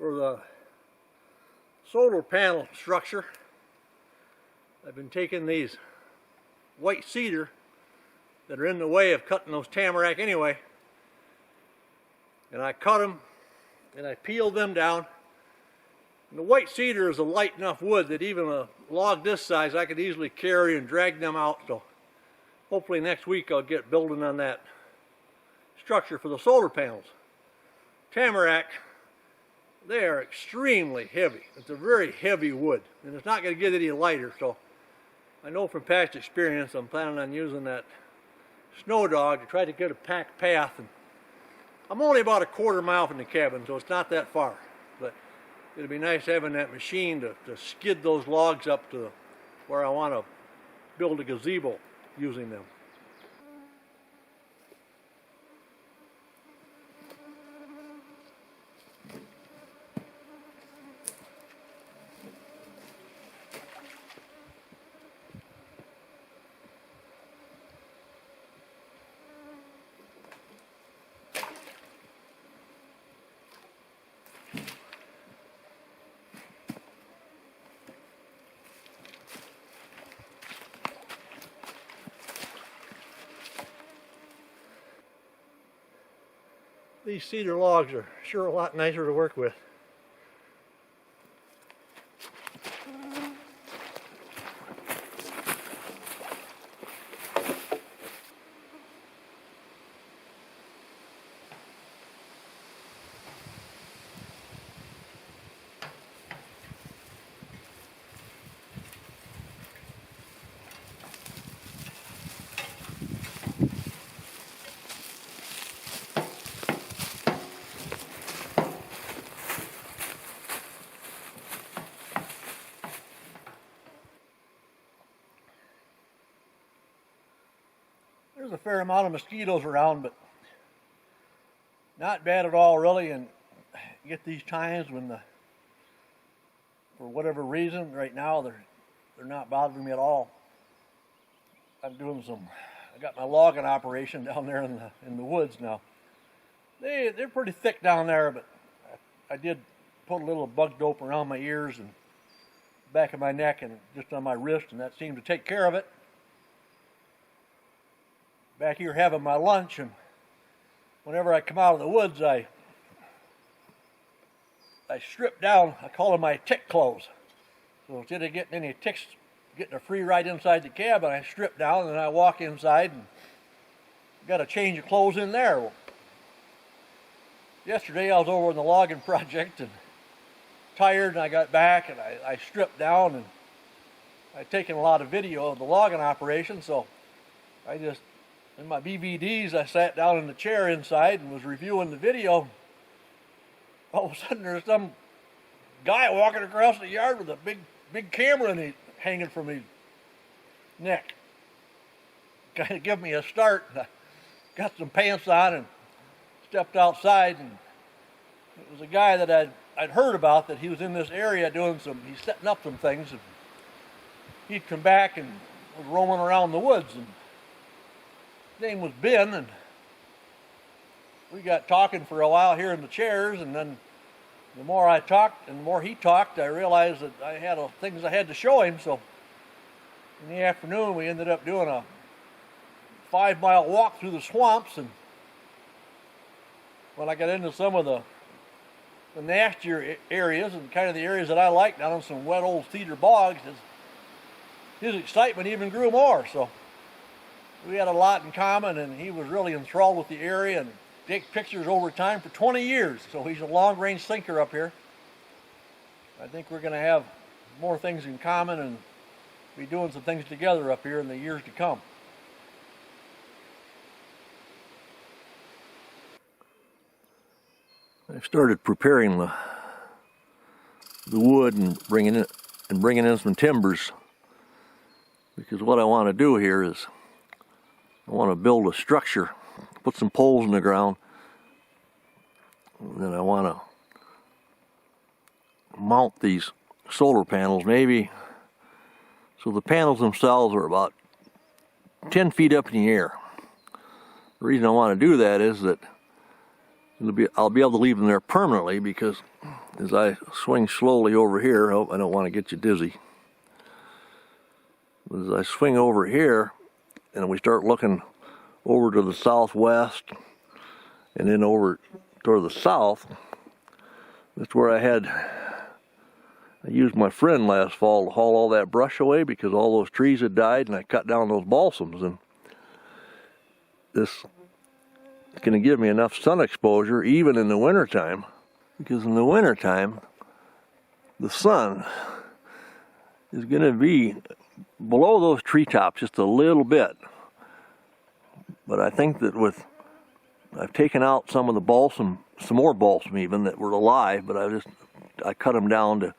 For the solar panel structure, I've been taking these white cedar that are in the way of cutting those tamarack anyway, and I cut them and I peeled them down. And the white cedar is a light enough wood that even a log this size I could easily carry and drag them out. So hopefully next week I'll get building on that structure for the solar panels. Tamarack, they are extremely heavy. It's a very heavy wood, and it's not going to get any lighter. So I know from past experience I'm planning on using that snow dog to try to get a packed path. And I'm only about a quarter mile from the cabin, so it's not that far. But it'd be nice having that machine to skid those logs up to where I want to build a gazebo using them. These cedar logs are sure a lot nicer to work with. There's a fair amount of mosquitoes around, but not bad at all really. And you get these times when for whatever reason, right now they're not bothering me at all. I got my logging operation down there in the woods now. They're pretty thick down there, but I did put a little bug dope around my ears and back of my neck and just on my wrist, and that seemed to take care of it. Back here having my lunch, and whenever I come out of the woods, I strip down. I call them my tick clothes. So instead of getting any ticks, getting a free ride inside the cabin, I strip down and I walk inside and got a change of clothes in there. Well, yesterday I was over in the logging project and tired, and I got back and I stripped down, and I'd taken a lot of video of the logging operation, so I just, in my BVDs, I sat down in the chair inside and was reviewing the video. All of a sudden there's some guy walking across the yard with a big camera hanging from his neck. Kind of give me a start. I got some pants on and stepped outside, and it was a guy that I'd heard about, that he was in this area he's setting up some things. And he'd come back and was roaming around the woods, and his name was Ben, and we got talking for a while here in the chairs, and then the more I talked and the more he talked, I realized that I had things I had to show him. So in the afternoon we ended up doing a 5-mile walk through the swamps, and when I got into some of the nastier areas and kind of the areas that I like, down in some wet old cedar bogs, his excitement even grew more. So we had a lot in common, and he was really enthralled with the area and take pictures over time for 20 years. So he's a long-range thinker up here. I think we're going to have more things in common and be doing some things together up here in the years to come. I started preparing the wood and bringing in some timbers, because what I want to do here is I want to build a structure, put some poles in the ground, and then I want to mount these solar panels, maybe. So the panels themselves are about 10 feet up in the air. The reason I want to do that is that I'll be able to leave them there permanently, because as I swing slowly over here, I don't want to get you dizzy. But as I swing over here and we start looking over to the southwest and then over toward the south, that's where I used my friend last fall to haul all that brush away, because all those trees had died, and I cut down those balsams. And this is going to give me enough sun exposure even in the wintertime, because in the wintertime the sun is going to be below those treetops just a little bit. But I think that I've taken out some of the balsam, some more balsam even, that were alive, but I cut them down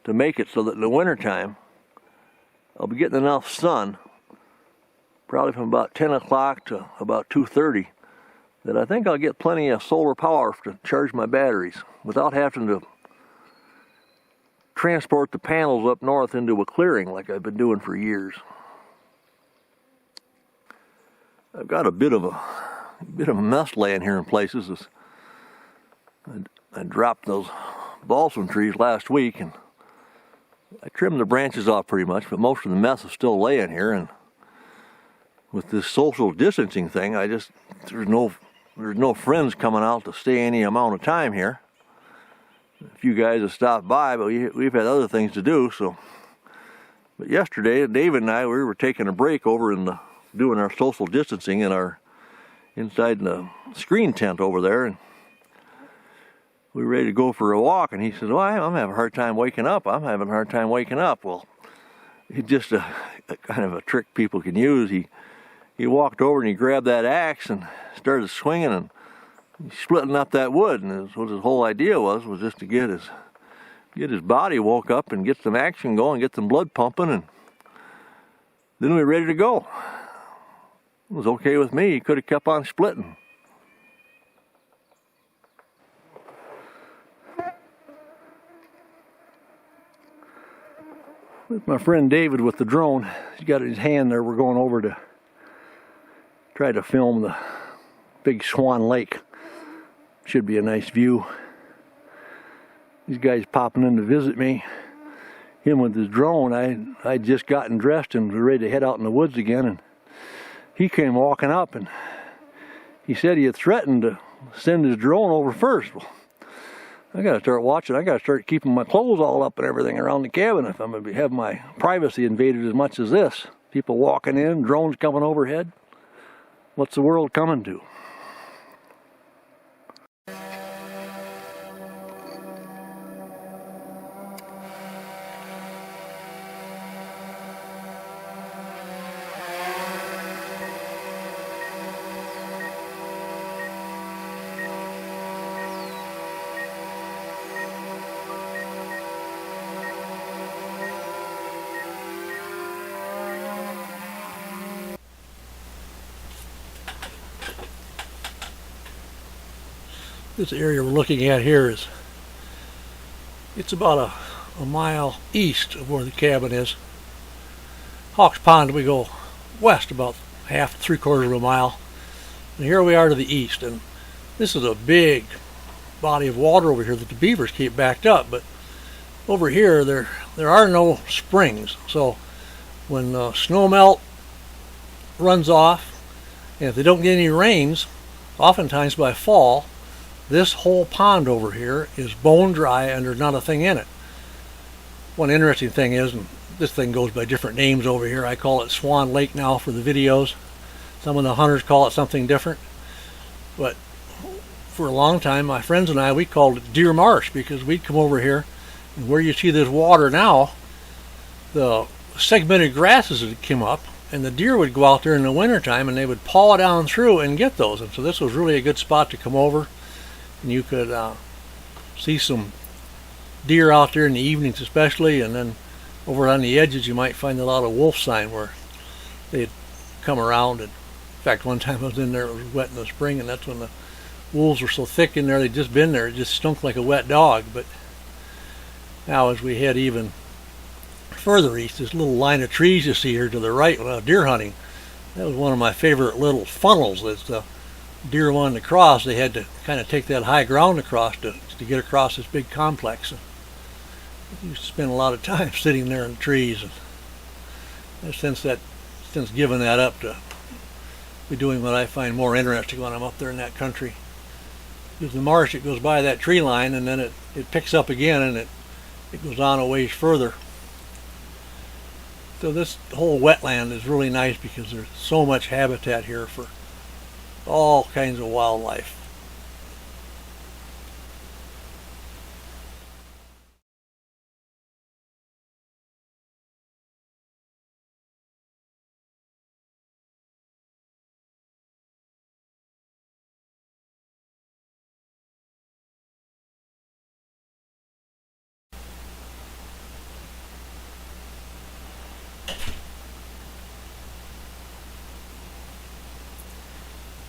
to make it so that in the wintertime I'll be getting enough sun, probably from about 10 o'clock to about 2:30, that I think I'll get plenty of solar power to charge my batteries without having to transport the panels up north into a clearing like I've been doing for years. I've got a bit of a mess laying here in places. I dropped those balsam trees last week, and I trimmed the branches off pretty much, but most of the mess is still laying here. And with this social distancing thing, there's no friends coming out to stay any amount of time here. A few guys have stopped by, but we've had other things to do. But yesterday, David and I, we were taking a break over in doing our social distancing inside the screen tent over there, and we were ready to go for a walk. And he said, "Oh, I'm having a hard time waking up. I'm having a hard time waking up." Well, it's just a kind of a trick people can use. He walked over and he grabbed that axe and started swinging and splitting up that wood. And what his whole idea was just to get his body woke up and get some action going, get some blood pumping, and then we were ready to go. It was okay with me. He could have kept on splitting. With my friend David with the drone, he's got his hand there. We're going over to try to film the big Swan Lake. Should be a nice view. These guys popping in to visit me. Him with his drone. I'd just gotten dressed and was ready to head out in the woods again, and he came walking up, and he said he had threatened to send his drone over first. Well, I got to start watching. I got to start keeping my clothes all up and everything around the cabin if I'm going to have my privacy invaded as much as this. People walking in, drones coming overhead. What's the world coming to? This area we're looking at here it's about a mile east of where the cabin is. Hawks Pond, we go west about half, 3/4 of a mile. And here we are to the east, and this is a big body of water over here that the beavers keep backed up. But over here there are no springs, so when snow melt runs off, and if they don't get any rains, oftentimes by fall, this whole pond over here is bone dry and there's not a thing in it. One interesting thing is, and this thing goes by different names over here, I call it Swan Lake now for the videos. Some of the hunters call it something different. But for a long time, my friends and I, we called it Deer Marsh, because we'd come over here, and where you see this water now, the segmented grasses would come up, and the deer would go out there in the wintertime and they would paw down through and get those. And so this was really a good spot to come over. And you could see some deer out there in the evenings especially, and then over on the edges you might find a lot of wolf sign where they'd come around. And in fact, one time I was in there, it was wet in the spring, and that's when the wolves were so thick in there, they'd just been there, it just stunk like a wet dog. But now as we head even further east, this little line of trees you see here to the right when I was deer hunting, that was one of my favorite little funnels. It's deer wanted to cross, they had to kind of take that high ground across to get across this big complex. And I used to spend a lot of time sitting there in the trees, and since giving that up to be doing what I find more interesting when I'm up there in that country. Because the marsh, it goes by that tree line, and then it picks up again, and it goes on a ways further. So this whole wetland is really nice because there's so much habitat here for all kinds of wildlife.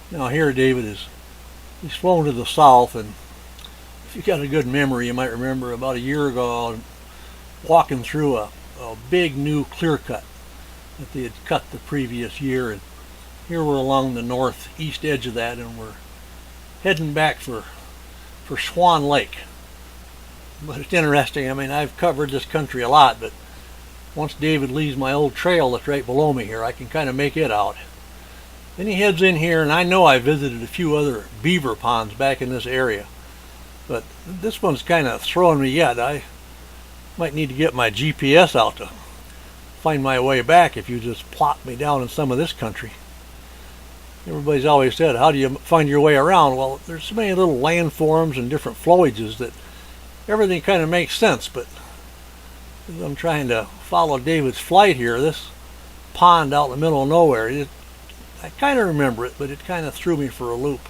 Now here he's flown to the south, and if you got a good memory, you might remember about a year ago walking through a big new clear cut that they had cut the previous year, and here we're along the northeast edge of that, and we're heading back for Swan Lake. But it's interesting, I mean, I've covered this country a lot, but once David leaves my old trail that's right below me here, I can kind of make it out. Then he heads in here, and I know I visited a few other beaver ponds back in this area, but this one's kind of throwing me yet. I might need to get my GPS out to find my way back if you just plop me down in some of this country. Everybody's always said, how do you find your way around? Well, there's so many little landforms and different flowages that everything kind of makes sense, but as I'm trying to follow David's flight here, this pond out in the middle of nowhere, I kind of remember it, but it kind of threw me for a loop.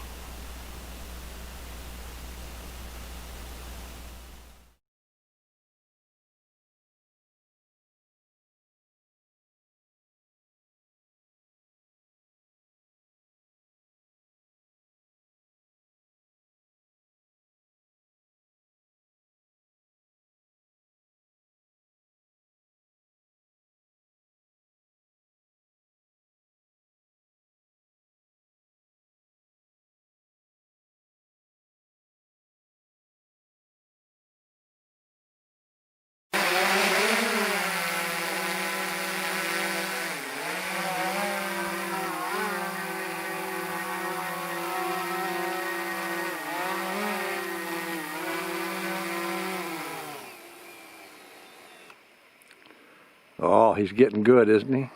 Oh, he's getting good, isn't he?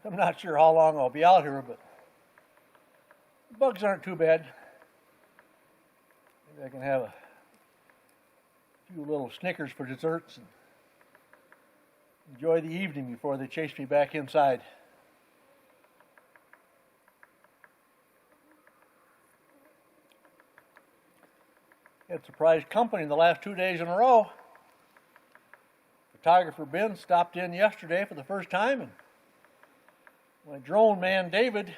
I'm not sure how long I'll be out here, but bugs aren't too bad. Maybe I can have a few little Snickers for desserts and enjoy the evening before they chase me back inside. Had surprise company the last 2 days in a row. Photographer Ben stopped in yesterday for the first time, and my drone man David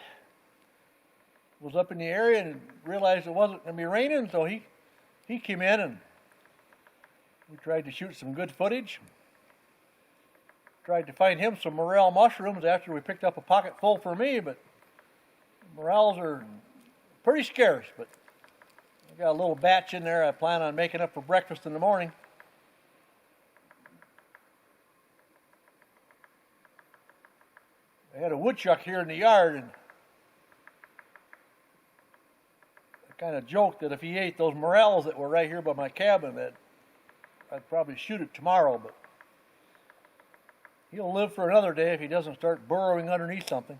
was up in the area and realized it wasn't going to be raining, so he came in and we tried to shoot some good footage. Tried to find him some morel mushrooms after we picked up a pocket full for me, but morels are pretty scarce, but I got a little batch in there I plan on making up for breakfast in the morning. I had a woodchuck here in the yard, and I kind of joked that if he ate those morels that were right here by my cabin, that I'd probably shoot it tomorrow, but he'll live for another day if he doesn't start burrowing underneath something.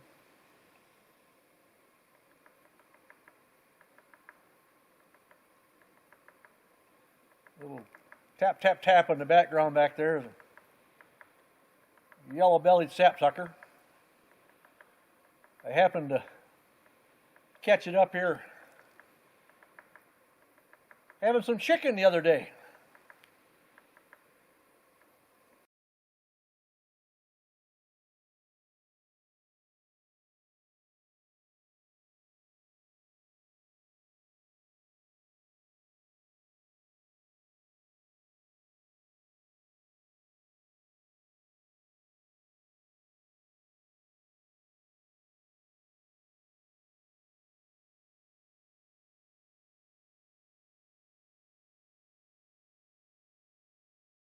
Little tap, tap, tap in the background back there is a yellow-bellied sapsucker. I happened to catch it up here having some chicken the other day.